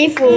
衣服。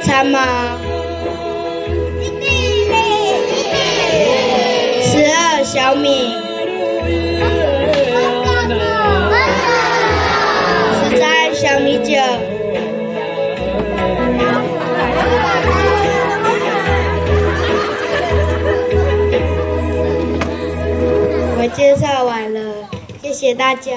长毛，12小米，13小米酒。我介绍完了，谢谢大家。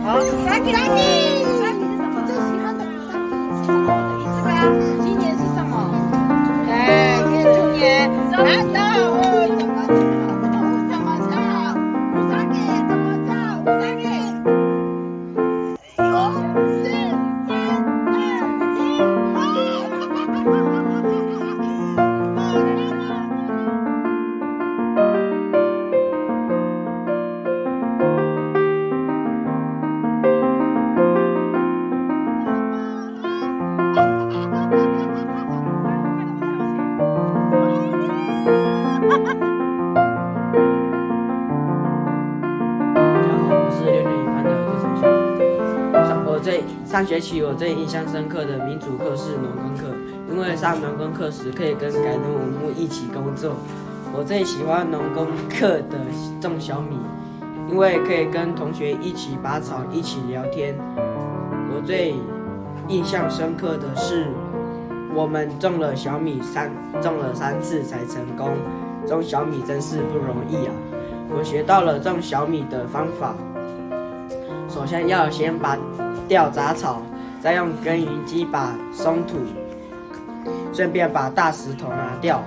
好，三弟，三弟是什么？最喜欢的三弟是什么的意思吧？今年是什么？哎，今年难道怎么叫？三弟怎么叫？三弟，5、4、3、上学期我最印象深刻的民主课是农耕课，因为上农耕课时可以跟改农五牧一起工作。我最喜欢农耕课的种小米，因为可以跟同学一起拔草，一起聊天。我最印象深刻的是，我们种了小米种了3次才成功，种小米真是不容易啊！我学到了种小米的方法，首先要先拔掉杂草，再用耕耘机把松土，顺便把大石头拿掉，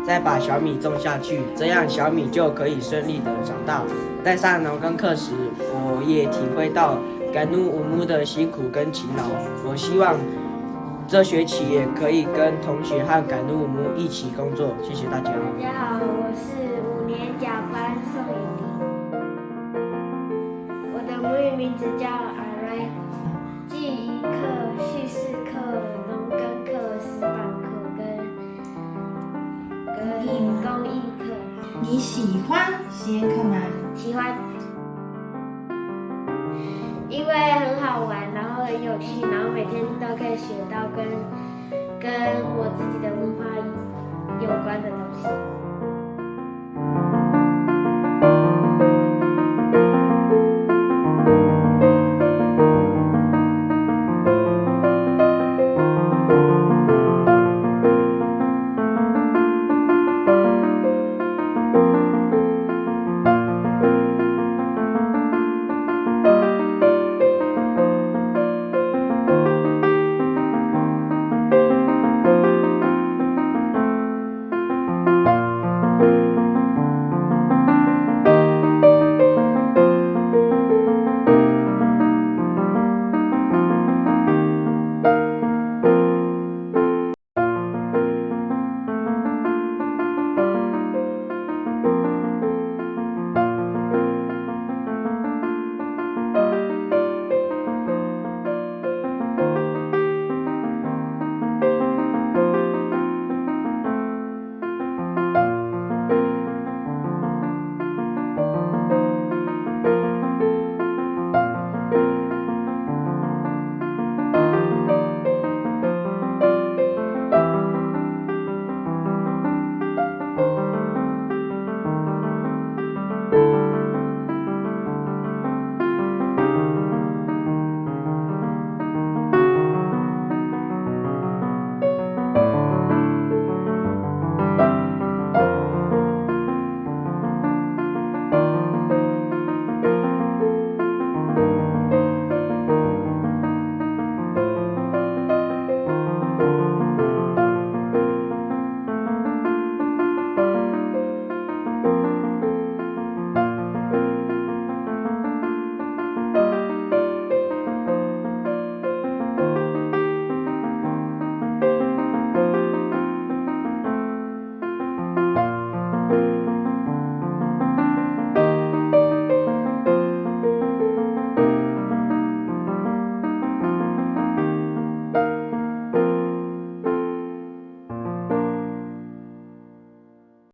再把小米种下去，这样小米就可以顺利的长大。在上农耕课时，我也体会到改农五牧的辛苦跟勤劳。我希望这学期也可以跟同学和改农五牧一起工作。谢谢大家。大家好，我是5年甲班宋雨婷。我的母语名字叫阿瑞，记忆课、叙事课、农耕课、石板课跟公益课。你喜欢实验课吗？喜欢，因为很好玩，然后很有趣，然后每天都可以学到跟我自己的文化有关的东西。